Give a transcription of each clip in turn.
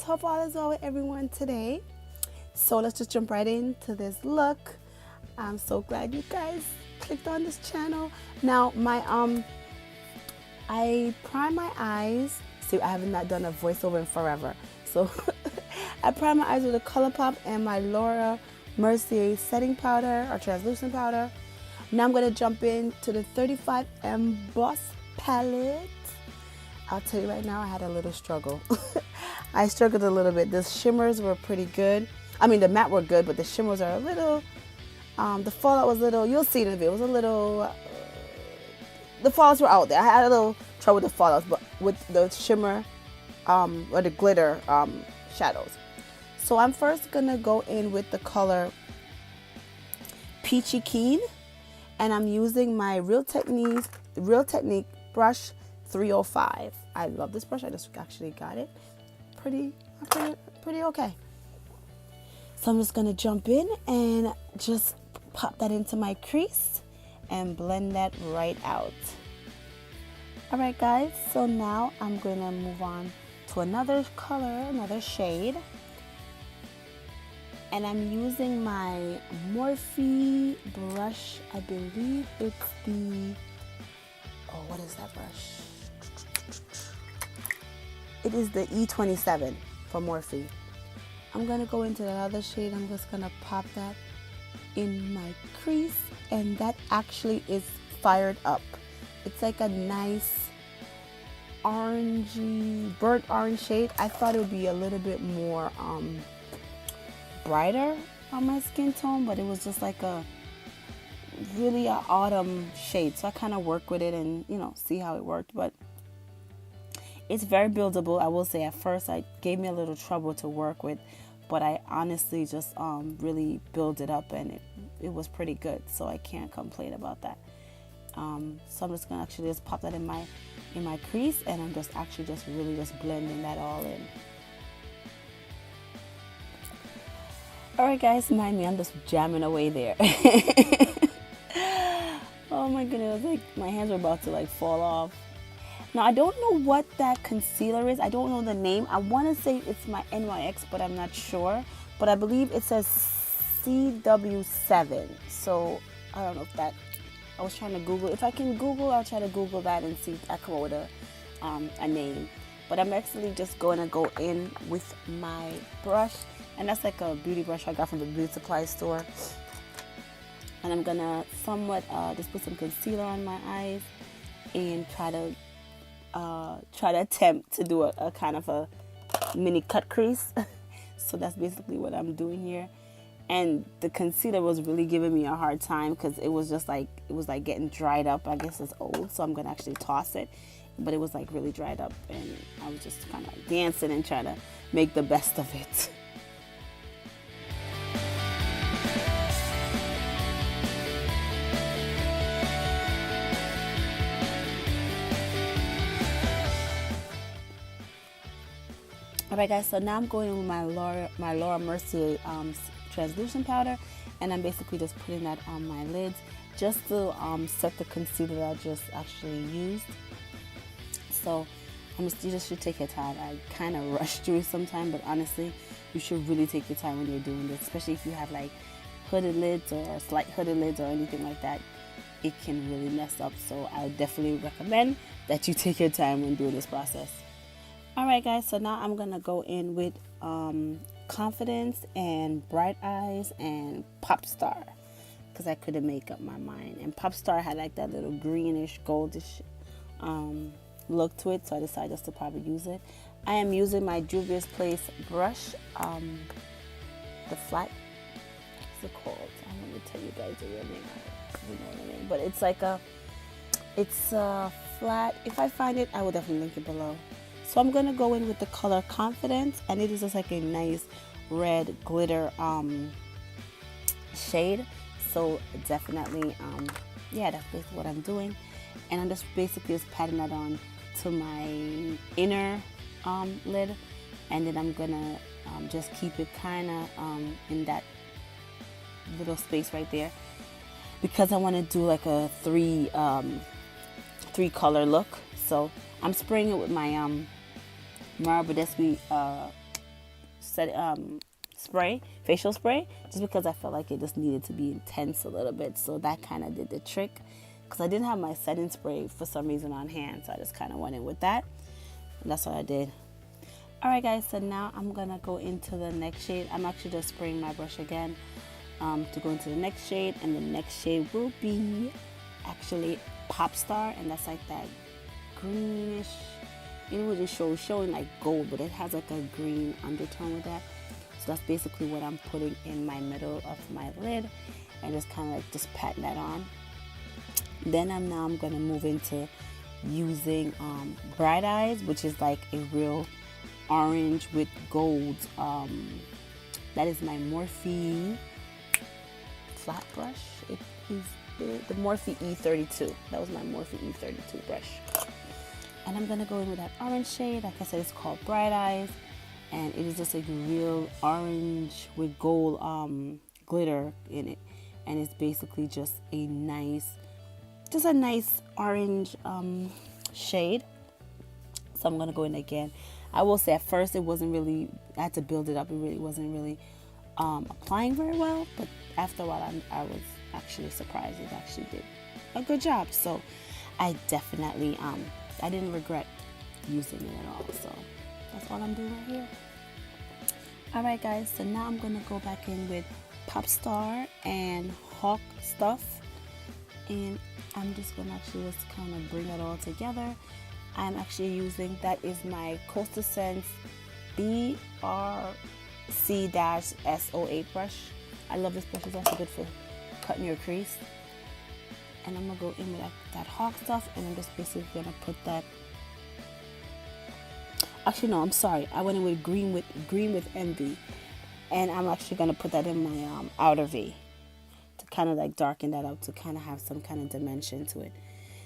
hope all is well with everyone today. So let's just jump right into this look. I'm so glad you guys clicked on this channel. Now I prime my eyes. See, I have not done a voiceover in forever. So I prime my eyes with a Colourpop and my Laura Mercier setting powder or translucent powder. Now I'm going to jump into the 35M Boss palette. I'll tell you right now, I had a little struggle. I struggled a little bit. The shimmers were pretty good. I mean, the matte were good, but the shimmers are a little, the fallout was a little, you'll see in the video, it was a little, the fallouts were out there. I had a little trouble with the fallouts, but with the shimmer, or the glitter shadows. So I'm first gonna go in with the color Peachy Keen, and I'm using my Real Technique brush 305. I love this brush. I just actually got it. Pretty okay. So I'm just gonna jump in and just pop that into my crease and blend that right out. All right, guys. So now I'm gonna move on to another color, another shade. And I'm using my Morphe brush. I believe it's the, oh, what is that brush? It is the E27 from Morphe. I'm gonna go into that other shade. I'm just gonna pop that in my crease, and that actually is fired up. It's like a nice orangey, burnt orange shade. I thought it would be a little bit more brighter on my skin tone, but it was just like a really an autumn shade. So I kind of work with it and, you know, see how it worked. But it's very buildable. I will say at first it gave me a little trouble to work with, but I honestly just really build it up, and it was pretty good. So I can't complain about that. So I'm just gonna actually just pop that in my crease, and I'm just actually just really just blending that all in. All right, guys, mind me, I'm just jamming away there. Oh my goodness, like my hands are about to like fall off. Now I don't know what that concealer is. I don't know the name. I want to say it's my NYX, but I'm not sure. But I believe it says CW7. So I don't know if that. I was trying to Google. If I can Google, I'll try to Google that and see if I come up with a name. But I'm actually just going to go in with my brush. And that's like a beauty brush I got from the beauty supply store. And I'm gonna somewhat just put some concealer on my eyes and try to attempt to do a kind of a mini cut crease. So that's basically what I'm doing here. And the concealer was really giving me a hard time because it was just like, it was like getting dried up. I guess it's old, so I'm gonna actually toss it. But it was like really dried up, and I was just kind of dancing and trying to make the best of it. Alright, guys, so now I'm going in with my Laura Mercier translucent powder, and I'm basically just putting that on my lids just to set the concealer that I just actually used. So you just should take your time. I kind of rush through it sometimes, but honestly, you should really take your time when you're doing this, especially if you have like hooded lids or slight hooded lids or anything like that. It can really mess up, so I would definitely recommend that you take your time when doing this process. Alright, guys, so now I'm gonna go in with Confidence and Bright Eyes and Pop Star, because I couldn't make up my mind. And Pop Star had like that little greenish, goldish look to it, so I decided just to probably use it. I am using my Juvia's Place brush, the flat, what's it called? I'm gonna tell you guys the real name. I don't know the name, but it's like it's a flat. If I find it, I will definitely link it below. So I'm gonna go in with the color Confidence, and it is just like a nice red glitter shade. So definitely, yeah, that's basically what I'm doing. And I'm just basically just patting that on to my inner lid, and then I'm gonna just keep it kind of in that little space right there, because I want to do like a three color look. So I'm spraying it with my Mara Badescu facial spray, just because I felt like it just needed to be intense a little bit. So that kind of did the trick, because I didn't have my setting spray for some reason on hand, so I just kind of went in with that, and that's what I did. Alright guys, so now I'm gonna go into the next shade. I'm actually just spraying my brush again to go into the next shade, and the next shade will be actually Pop Star, and that's like that greenish, it was just showing like gold, but it has like a green undertone with that. So that's basically what I'm putting in my middle of my lid, and just kind of like just patting that on. Then I'm gonna move into using Bright Eyes, which is like a real orange with gold. That is my Morphe flat brush. It is the Morphe E32. That was my Morphe E32 brush. And I'm gonna go in with that orange shade. Like I said, it's called Bright Eyes, and it is just like real orange with gold glitter in it, and it's basically just a nice orange shade. So I'm gonna go in again. I will say at first it wasn't really, I had to build it up. It really wasn't really applying very well, but after a while I was actually surprised. It actually did a good job. So I definitely I didn't regret using it at all. So that's all I'm doing right here. Alright guys, so now I'm gonna go back in with Pop Star and Hawk Stuff, and I'm just gonna actually just kind of bring it all together. I'm actually using, that is my Coastal Scents BRC-S08 brush. I love this brush. It's also good for cutting your crease. And I'm gonna go in with that Hawk Stuff, and I'm just basically gonna put that. Actually, no, I'm sorry. I went in with green with Envy, and I'm actually gonna put that in my outer V to kind of like darken that out, to kind of have some kind of dimension to it.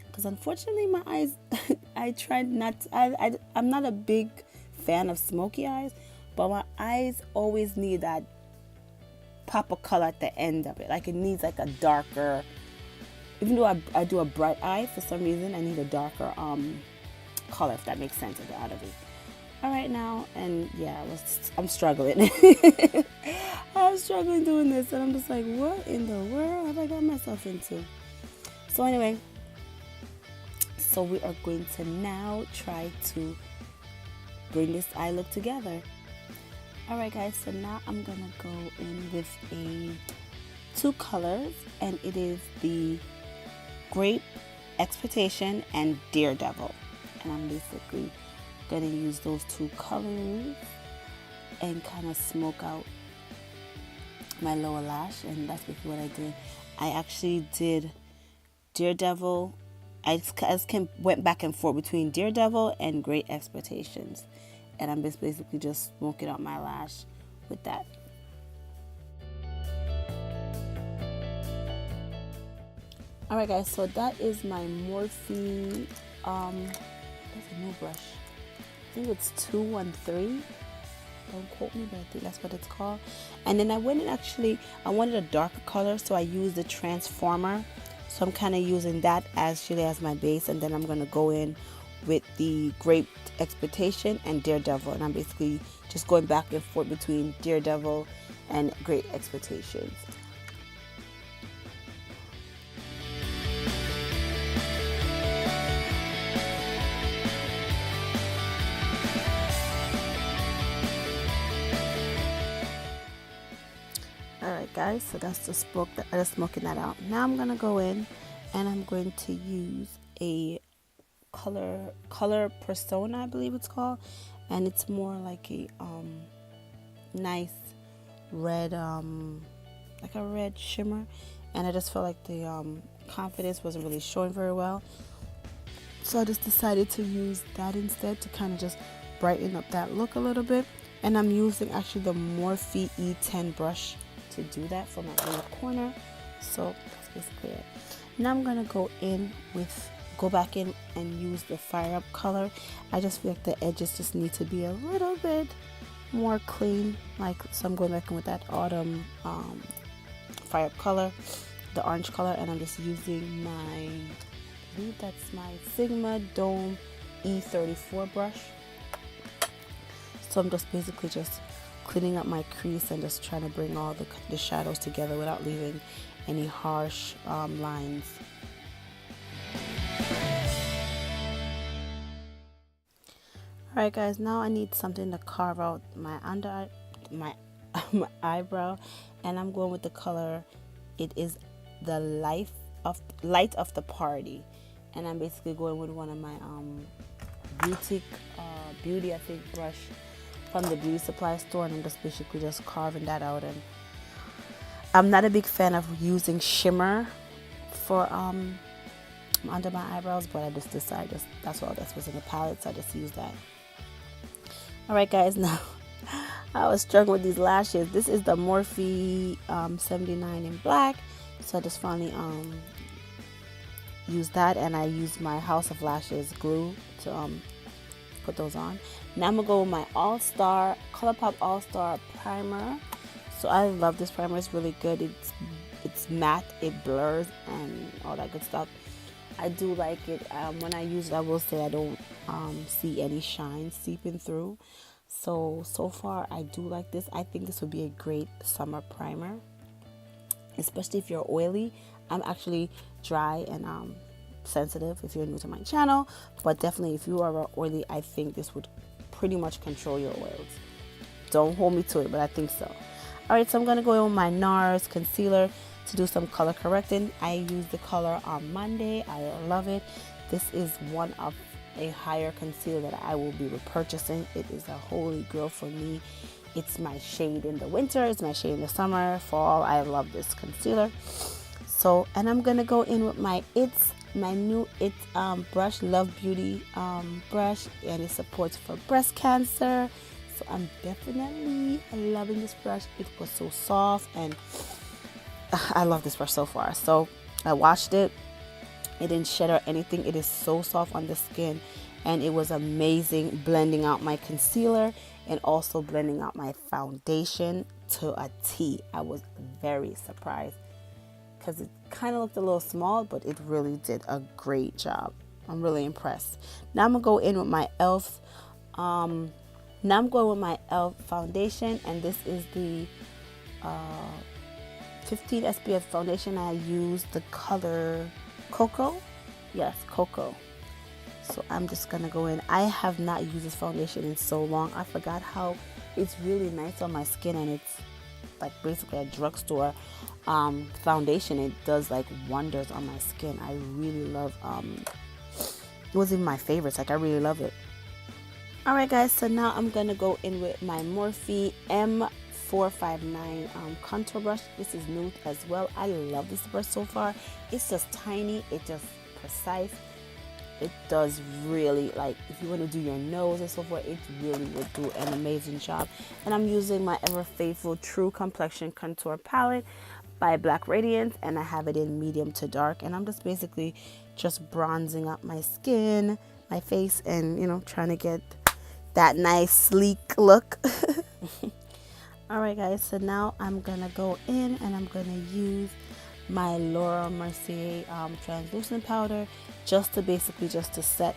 Because unfortunately my eyes, I'm not a big fan of smoky eyes, but my eyes always need that pop of color at the end of it. Like it needs like a darker, even though I do a bright eye, for some reason I need a darker color, if that makes sense, at the outer V. Alright now, and yeah, I'm struggling. I'm struggling doing this, and I'm just like, what in the world have I got myself into? So anyway, so we are going to now try to bring this eye look together. Alright guys, so now I'm gonna go in with two colors, and it is the Grape Expectation and Daredevil. And I'm basically gonna use those two colors and kind of smoke out my lower lash, and that's basically what I did. I actually did Daredevil. I just went back and forth between Daredevil and Great Expectations, and I'm basically just smoking out my lash with that. Alright guys, so that is my Morphe, that's a new brush. I think it's 213. Don't quote me, but I think that's what it's called. And then I went and I wanted a darker color, so I used the Transformer. So I'm kind of using that as my base, and then I'm going to go in with the Great Expectation and Daredevil, and I'm basically just going back and forth between Daredevil and Great Expectations. Alright guys, so that's the smoke that I just smoking that out. Now I'm gonna go in and I'm going to use a color persona, I believe it's called, and it's more like a nice red, like a red shimmer, and I just felt like the confidence wasn't really showing very well, so I just decided to use that instead to kind of just brighten up that look a little bit. And I'm using actually the Morphe E10 brush to do that for my inner corner. So that's basically it. Now I'm gonna go back in and use the Fire Up color. I just feel like the edges just need to be a little bit more clean, so I'm going back in with that Autumn Fire Up color, the orange color, and I'm just using I believe that's my Sigma Dome E34 brush. So I'm just basically just cleaning up my crease and just trying to bring all the shadows together without leaving any harsh lines. Alright guys, now I need something to carve out my my eyebrow, and I'm going with the color. It is the light of the party, and I'm basically going with one of my beauty I think brush from the beauty supply store, and I'm just basically just carving that out. And I'm not a big fan of using shimmer for under my eyebrows, but I just decided that's all that was in the palette, so I just used that. Alright guys, now I was struggling with these lashes. This is the Morphe 79 in black, so I just finally used that, and I used my House of Lashes glue to put those on. Now I'm gonna go with my All-Star Colourpop All-Star primer. So I love this primer. It's really good. It's matte, it blurs, and all that good stuff. I do like it. When I use it, I will say I don't see any shine seeping through. So far I do like this. I think this would be a great summer primer, especially if you're oily. I'm actually dry and sensitive if you're new to my channel, but definitely if you are oily, I think this would pretty much control your oils. Don't hold me to it, but I think so. Alright, so I'm going to go in with my NARS concealer to do some color correcting. I use the color Amande. I love it. This is one of a higher concealer that I will be repurchasing. It is a holy grail for me. It's my shade in the winter, it's my shade in the summer, fall. I love this concealer. So, and I'm going to go in with my new brush, Love Beauty brush, and it supports for breast cancer. So I'm definitely loving this brush. It was so soft, and I love this brush so far. So I washed it. It didn't shed or anything. It is so soft on the skin, and it was amazing blending out my concealer and also blending out my foundation to a T. I was very surprised because it kind of looked a little small, but it really did a great job. I'm really impressed. Now I'm gonna go in with my e.l.f. Now I'm going with my e.l.f. foundation, and this is the 15 SPF foundation. I use the color Coco. Yes, Coco. So I'm just gonna go in. I have not used this foundation in so long. I forgot how it's really nice on my skin, and it's like basically a drugstore foundation. It does like wonders on my skin. I really love it was in my favorites. Like I really love it. Alright guys, so now I'm gonna go in with my Morphe M459 contour brush. This is new as well. I love this brush so far. It's just tiny, it's just precise. It does really, like if you want to do your nose and so forth, it really would do an amazing job. And I'm using my ever faithful True Complexion Contour Palette by Black Radiance, and I have it in medium to dark, and I'm just basically just bronzing up my skin, my face, and you know, trying to get that nice sleek look. Alright guys, so now I'm gonna go in and I'm gonna use my Laura Mercier translucent powder just to basically just to set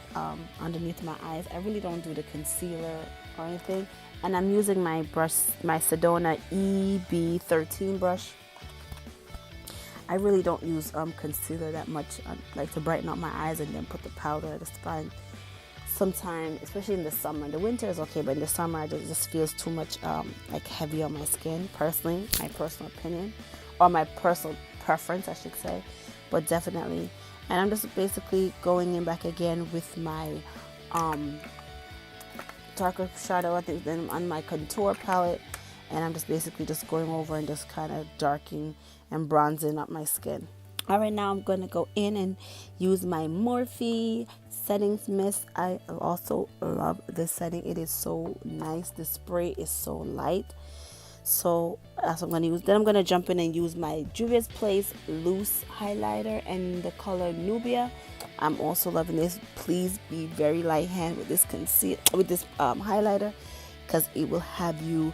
underneath my eyes. I really don't do the concealer or anything, and I'm using my brush, my Sedona EB13 brush. I really don't use concealer that much, like to brighten up my eyes and then put the powder. I just find sometimes, especially in the summer, the winter is okay, but in the summer it just feels too much like heavy on my skin, personally, my personal opinion, or my personal preference I should say, but definitely. And I'm just basically going in back again with my darker shadow, I think, then on my contour palette, and I'm just basically just going over and just kind of darkening and bronzing up my skin. Alright, now I'm going to go in and use my Morphe settings mist. I also love this setting. It is so nice. The spray is so light. So that's what I'm going to use. Then I'm going to jump in and use my Juvia's Place loose highlighter in the color Nubia. I'm also loving this. Please be very light hand with this highlighter, because it will have you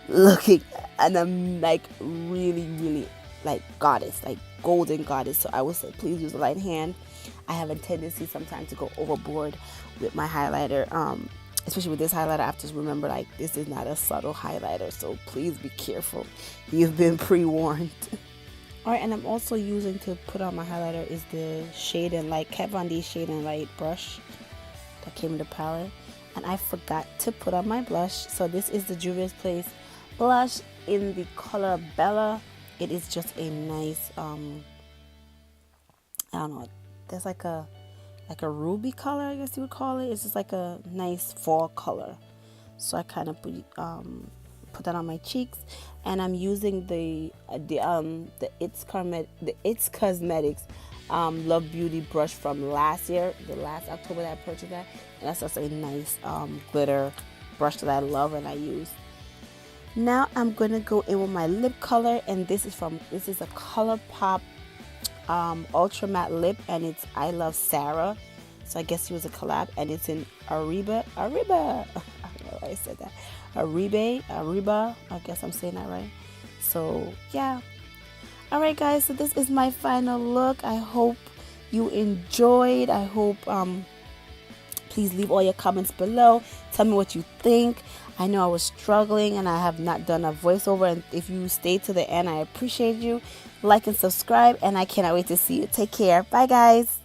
looking, and I'm like really like goddess, like golden goddess. So I would say please use a light hand. I have a tendency sometimes to go overboard with my highlighter especially with this highlighter, I have to remember, like, this is not a subtle highlighter, so please be careful. You've been pre-warned. Alright, and I'm also using to put on my highlighter is the Shade and Light, Kat Von D Shade and Light brush that came in the palette. And I forgot to put on my blush. So this is the Juvia's Place blush in the color Bella. It is just a nice, I don't know, there's like a ruby color, I guess you would call it. It's just like a nice fall color. So I kind of put that on my cheeks, and I'm using the It's Cosmetics Love Beauty brush from last year, the last October that I purchased that, and that's just a nice glitter brush that I love and I use. Now I'm gonna go in with my lip color, and this is a Colourpop Ultra Matte Lip, and it's I Love Sarah. So I guess it was a collab, and it's in Ariba. I don't know why I said that. Ariba. I guess I'm saying that right. So yeah. Alright guys, so this is my final look. I hope you enjoyed. I hope please leave all your comments below. Tell me what you think. I know I was struggling and I have not done a voiceover, and if you stayed to the end, I appreciate you. Like and subscribe, and I cannot wait to see you. Take care. Bye guys.